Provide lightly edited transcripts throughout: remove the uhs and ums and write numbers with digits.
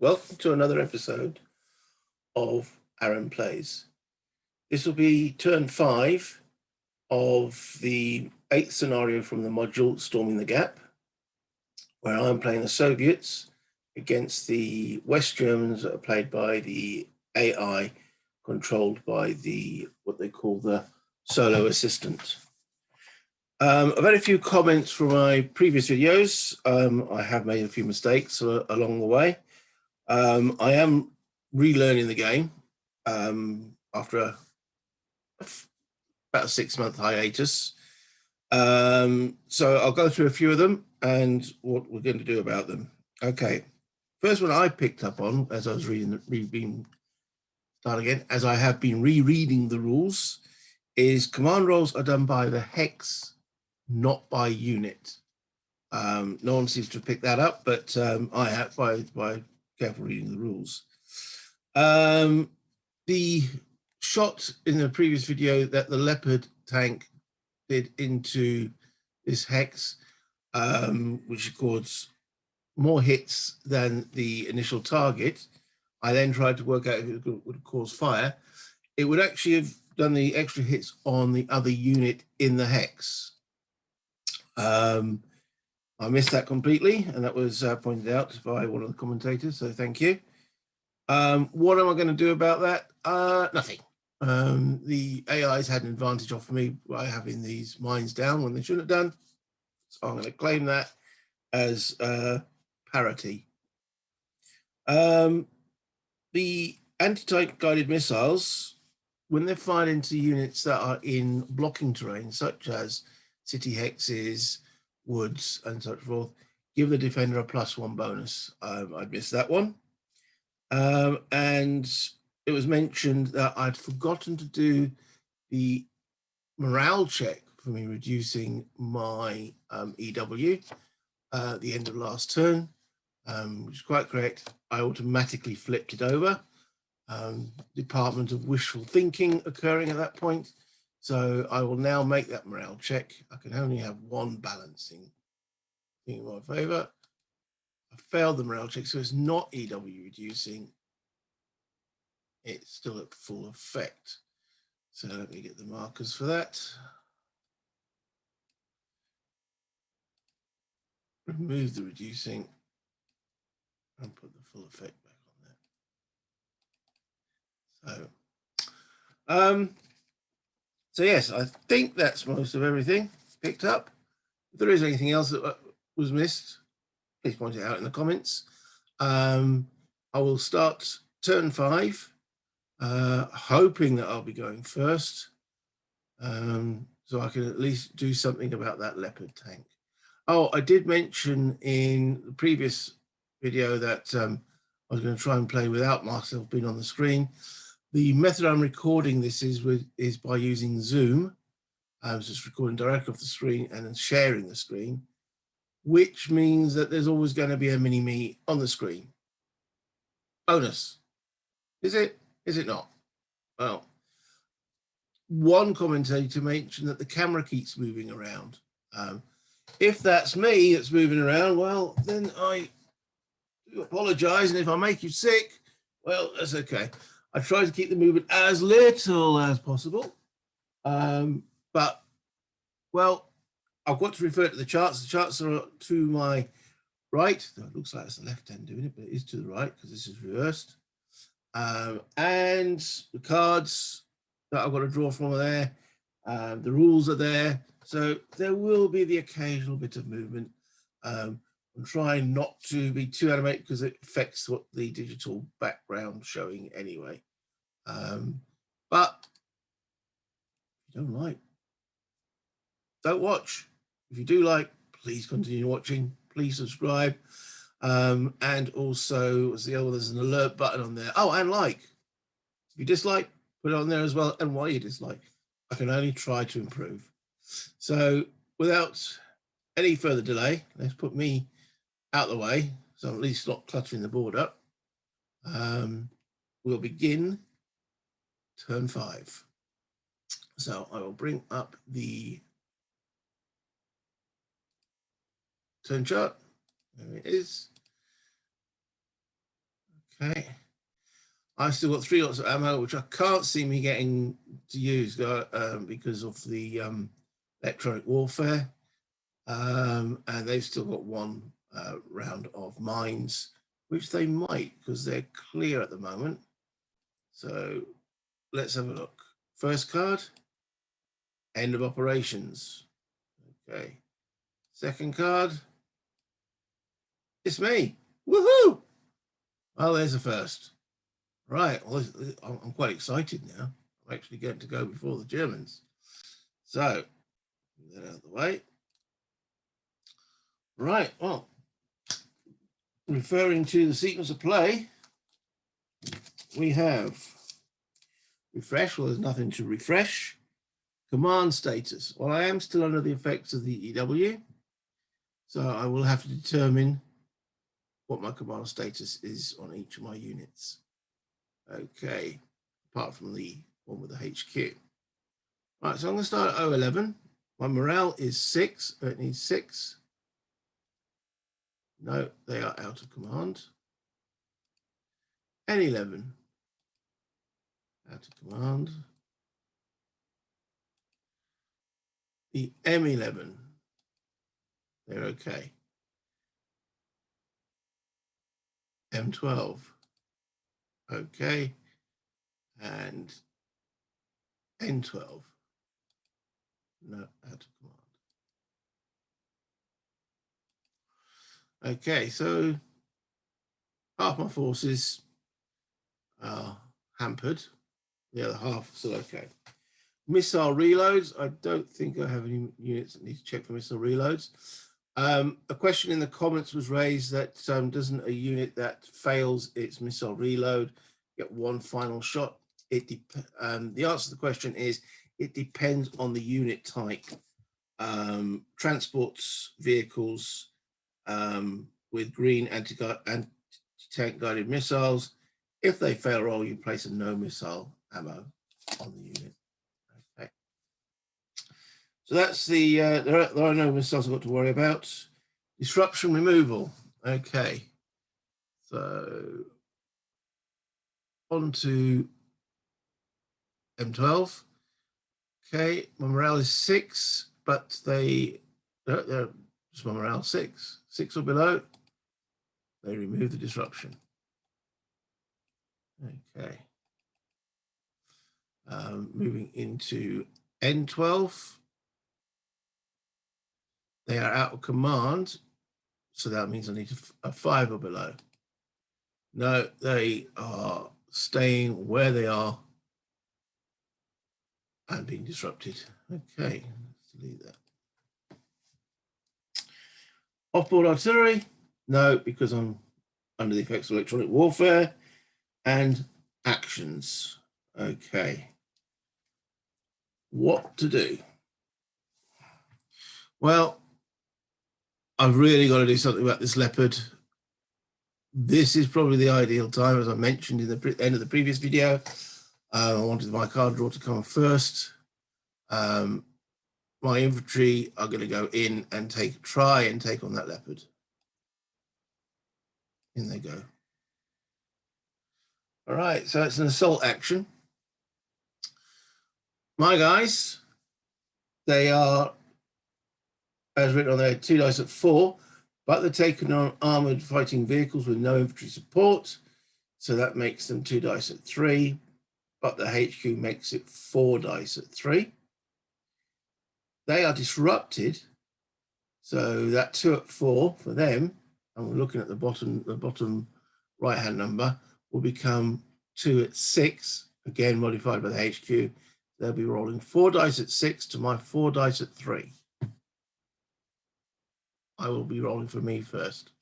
Welcome to another episode of Aaron Plays. This will be turn 5 of the 8th scenario from the module Storming the Gap, where I'm playing the Soviets against the West Germans that are played by the AI controlled by the what they call the solo assistant. I've had a few comments from my previous videos. I have made a few mistakes along the way. I am relearning the game after about a 6-month hiatus. So I'll go through a few of them and what we're going to do about them. Okay, first one I picked up on as I was as I have been rereading the rules, is command rolls are done by the hex, not by unit. No one seems to have picked that up, but I have by careful reading the rules. The shot in the previous video that the Leopard tank did into this hex, which caused more hits than the initial target. I then tried to work out if it would cause fire. It would actually have done the extra hits on the other unit in the hex. I missed that completely, and that was pointed out by one of the commentators, so thank you. What am I going to do about that? Nothing. The AI's had an advantage off me by having these mines down when they shouldn't have done, so I'm going to claim that as parity. The anti-tank guided missiles, when they're fired into units that are in blocking terrain, such as city hexes, woods, and so forth, give the defender a +1 bonus. I missed that one. And it was mentioned that I'd forgotten to do the morale check for me reducing my EW at the end of last turn, which is quite correct. I automatically flipped it over. Department of wishful thinking occurring at that point. So I will now make that morale check. I can only have one balancing thing in my favor. I failed the morale check, so it's not EW reducing. It's still at full effect. So let me get the markers for that. Remove the reducing and put the full effect back on there. So yes, I think that's most of everything picked up. If there is anything else that was missed, please point it out in the comments. I will start turn 5, hoping that I'll be going first, so I can at least do something about that Leopard tank. Oh, I did mention in the previous video that I was going to try and play without myself being on the screen. The method I'm recording this is by using Zoom. I was just recording directly off the screen and then sharing the screen, which means that there's always going to be a mini-me on the screen. Bonus. Is it? Is it not? Well, one commentator mentioned that the camera keeps moving around. If that's me that's moving around, well, then I do apologize. And if I make you sick, well, that's okay. I try to keep the movement as little as possible. But, well, I've got to refer to the charts. The charts are to my right. It looks like it's the left hand doing it, but it is to the right because this is reversed. And the cards that I've got to draw from are there. The rules are there. So there will be the occasional bit of movement. I'm trying not to be too animated because it affects what the digital background showing anyway. But if you don't like, don't watch. If you do like, please continue watching. Please subscribe. And also, what's the other one? There's an alert button on there. Oh, and like. If you dislike, put it on there as well, and why you dislike. I can only try to improve. So without any further delay, let's put me out of the way, so I'm at least not cluttering the board up. We'll begin turn 5. So I will bring up the turn chart. There it is. Okay. I've still got 3 lots of ammo, which I can't see me getting to use because of the electronic warfare. And they've still got 1 round of mines, which they might, because they're clear at the moment. So let's have a look. First card, end of operations. Okay. Second card, it's me. Woohoo! Well, there's the first. Right. Well, I'm quite excited now. I'm actually getting to go before the Germans. So, get that out of the way. Right. Well, referring to the sequence of play, we have refresh. Well, there's nothing to refresh. Command status. Well, I am still under the effects of the EW, so I will have to determine what my command status is on each of my units. Okay, apart from the one with the HQ. Right, so I'm going to start at 011. My morale is 6. It needs 6. No, they are out of command. N11. Out of command. The M11. They're okay. M12. Okay. And N12. No, out of command. Okay, so half my forces are hampered. The other half are still okay. Missile reloads. I don't think I have any units that need to check for missile reloads. A question in the comments was raised that doesn't a unit that fails its missile reload get 1 final shot? The answer to the question is it depends on the unit type. Transports vehicles with green anti-tank guided missiles. If they fail roll, you place a no missile ammo on the unit. Okay. So that's the, there are no missiles I've got to worry about. Disruption removal. Okay. So on to M12. Okay, my morale is 6, but they're just my morale 6. 6 or below, they remove the disruption. Okay. Moving into N12. They are out of command, so that means I need a 5 or below. No, they are staying where they are and being disrupted. Okay, let's delete that. Offboard artillery, no, because I'm under the effects of electronic warfare. And actions. Okay. What to do? Well, I've really got to do something about this leopard. This is probably the ideal time, as I mentioned in the end of the previous video. I wanted my card draw to come first. My infantry are going to go in and try and take on that leopard. In they go. All right, so it's an assault action. My guys, they are, as written on there, 2 dice at 4, but they're taking on armored fighting vehicles with no infantry support. So that makes them 2 dice at 3, but the HQ makes it 4 dice at 3. They are disrupted. So that 2 at 4 for them, and we're looking at the bottom right-hand number, will become 2 at 6, again modified by the HQ. They'll be rolling 4 dice at 6 to my 4 dice at 3. I will be rolling for me first.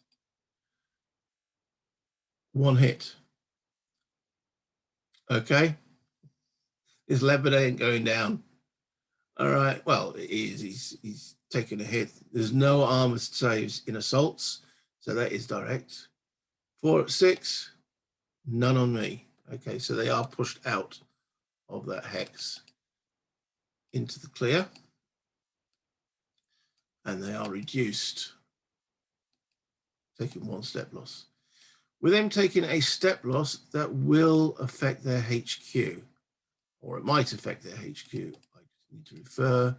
1 hit. Okay. His leopard ain't going down. All right. Well, it is. He's taking a hit. There's no armor saves in assaults, so that is direct. 4 at 6. None on me. Okay, so they are pushed out of that hex into the clear, and they are reduced, taking 1 step loss. with them taking a step loss that will affect their HQ, or it might affect their HQ. I just need to refer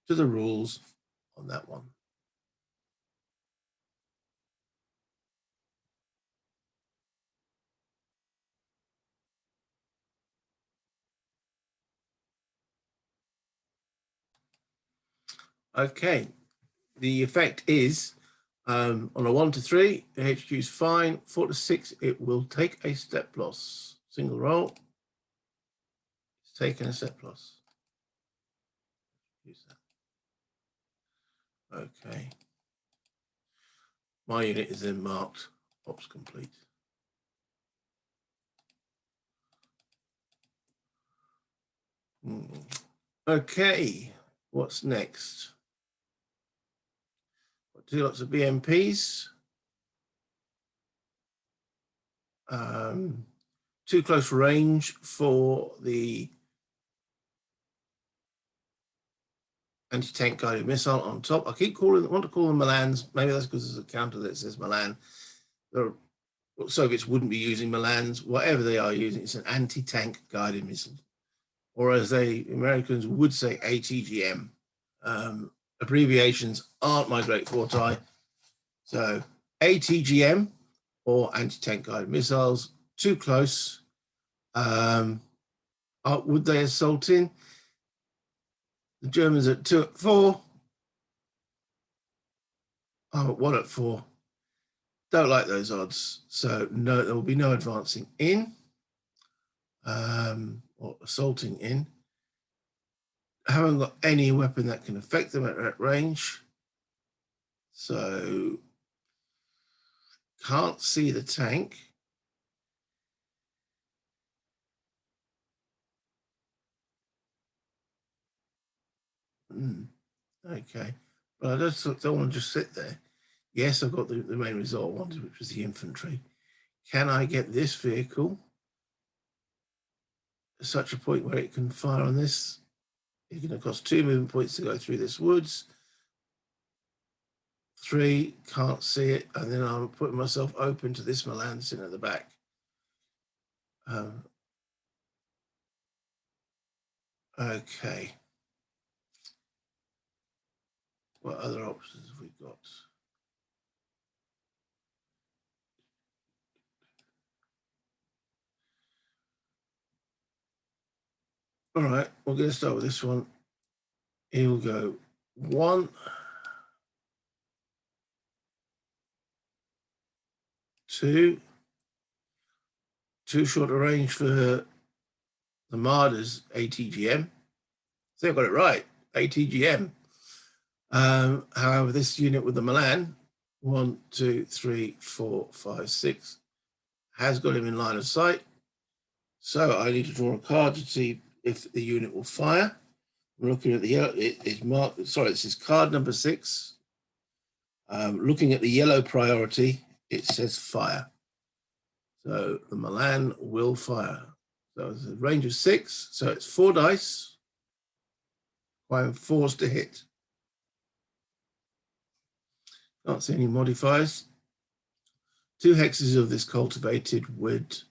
to the rules on that one. Okay, the effect is on a 1 to 3, the HQ is fine. 4 to 6, it will take a step loss. Single roll. It's taken a step loss. Use that. Okay. My unit is then marked ops complete. Okay, what's next? Do lots of BMPs. Too close range for the anti-tank guided missile on top. I want to call them Milans. Maybe that's because there's a counter that says Milan. Soviets wouldn't be using Milans. Whatever they are using, it's an anti-tank guided missile. Or as the Americans would say, ATGM. Abbreviations aren't my great forte. So ATGM, or anti-tank guided missiles, too close. Would they assault in? The Germans at 2 at 4. I'm at 1 at 4. Don't like those odds. So no, there will be no advancing in or assaulting in. I haven't got any weapon that can affect them at that range. So can't see the tank. Okay, but I just don't want to just sit there. Yes, I've got the main result I wanted, which was the infantry. Can I get this vehicle at such a point where it can fire on this? It's going to cost 2 movement points to go through this woods. 3, can't see it, and then I'm putting myself open to this Milan sitting at the back. Okay. What other options have we got? All right, we're going to start with this one. Here we'll go. 1, 2, too short a range for the Marder's ATGM. So I've got it right, ATGM. However, this unit with the Milan, 1, 2, 3, 4, 5, 6, has got him in line of sight. So I need to draw a card to see if the unit will fire. I'm looking at the yellow, it is marked, sorry, this is card number 6. Looking at the yellow priority, it says fire. So the Milan will fire. So it's a range of 6, so it's 4 dice. I'm forced to hit. Can't see any modifiers. 2 hexes of this cultivated would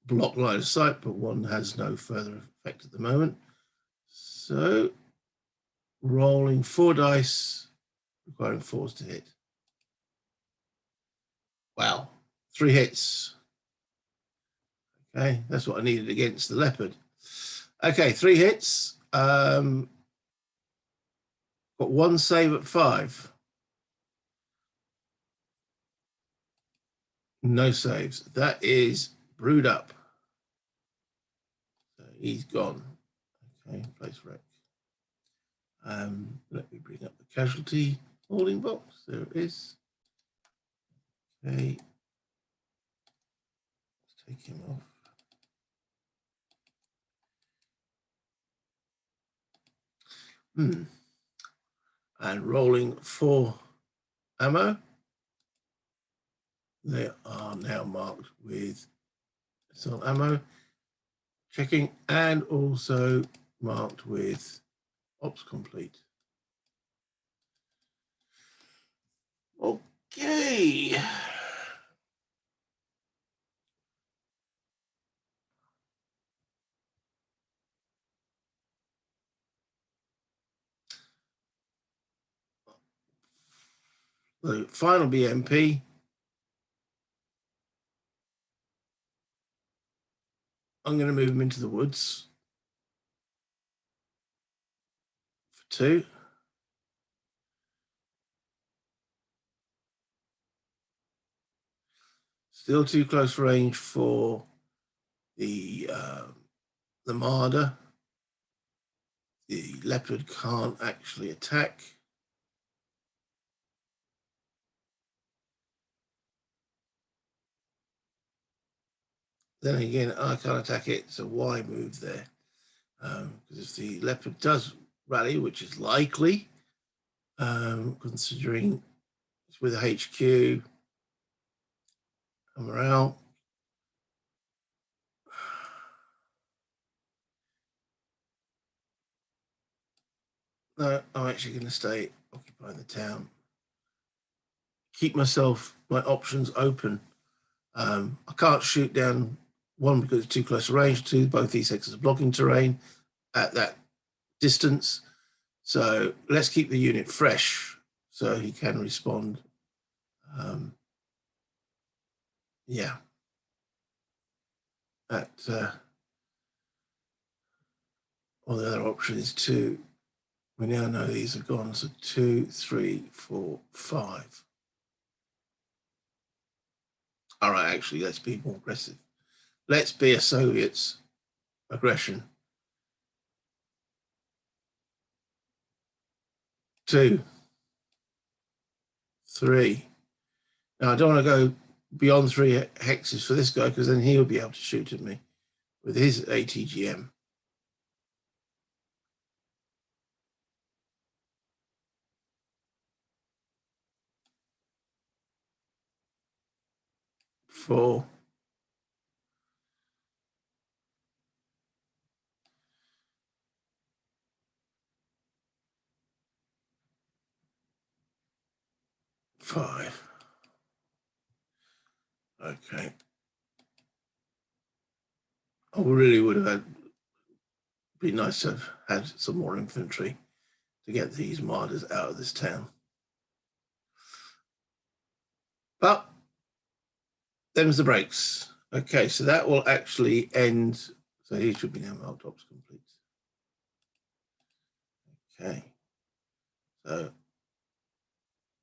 block line of sight, but 1 has no further effect at the moment. So rolling 4 dice, requiring 4s to hit. Wow, 3 hits. Okay, that's what I needed against the leopard. Okay, 3 hits. Got 1 save at 5. No saves. That is brewed up. So he's gone. Okay, place wreck. Let me bring up the casualty holding box. There it is. Okay. Let's take him off. And rolling 4 ammo. They are now marked with some ammo. Checking, and also marked with ops complete. Okay. the final BMP. I'm going to move him into the woods for 2. Still too close range for the marder. The leopard can't actually attack. Then again, I can't attack it, so why move there? Because if the leopard does rally, which is likely, considering it's with a HQ and morale. No, I'm actually going to stay occupying the town. Keep my options open. I can't shoot down 1 because it's too close to range. 2, both these sectors are blocking terrain at that distance. So let's keep the unit fresh so he can respond. Yeah. Well, the other option is 2. We now know these are gone. So 2, 3, 4, 5. All right, actually, let's be more aggressive. Let's be a Soviet's aggression. 2, 3. Now, I don't want to go beyond 3 hexes for this guy because then he'll be able to shoot at me with his ATGM. 4. 5. Okay. I really would have been nice to have had some more infantry to get these marders out of this town. But them's the breaks. Okay, so that will actually end. So he should be now marked ops complete. Okay. So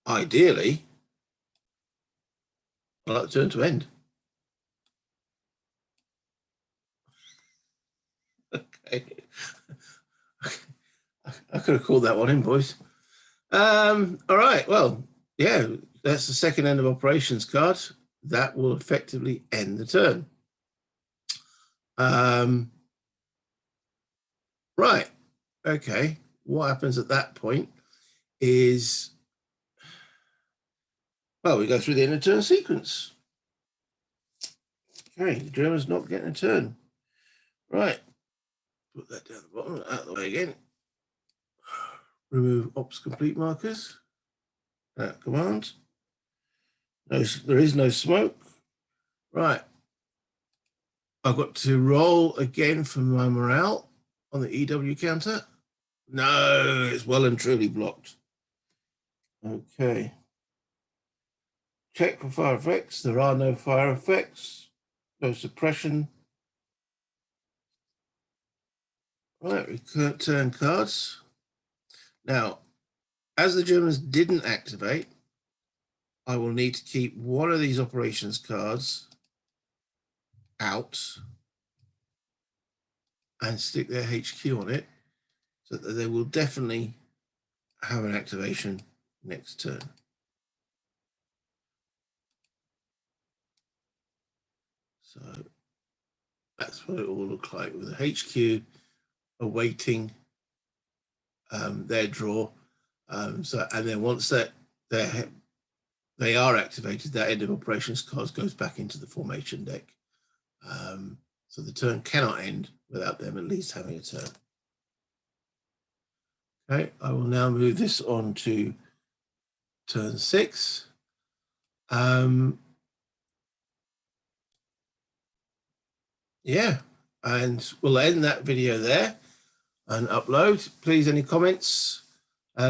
ideally, I'd like the turn to end. Okay. I could have called that one in, boys. All right. Well, yeah, that's the second end of operations card. That will effectively end the turn. Right. Okay. What happens at that point is, well, we go through the end of turn sequence. Okay, the German's not getting a turn. Right. Put that down the bottom, out of the way again. Remove ops complete markers. That command. No, there is no smoke. Right. I've got to roll again for my morale on the EW counter. No, it's well and truly blocked. Okay. Check for fire effects. There are no fire effects. No suppression. Right, return cards. Now, as the Germans didn't activate, I will need to keep one of these operations cards out and stick their HQ on it so that they will definitely have an activation next turn. So that's what it will look like with the HQ awaiting their draw. And then once that they are activated, that end of operations card goes back into the formation deck. So the turn cannot end without them at least having a turn. Okay, I will now move this on to turn 6. Yeah, and we'll end that video there and upload. Please, any comments,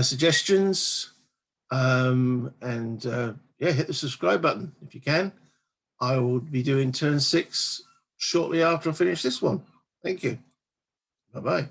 suggestions, Yeah, hit the subscribe button if you can. I will be doing turn 6 shortly after I finish this one. Thank you. Bye-bye.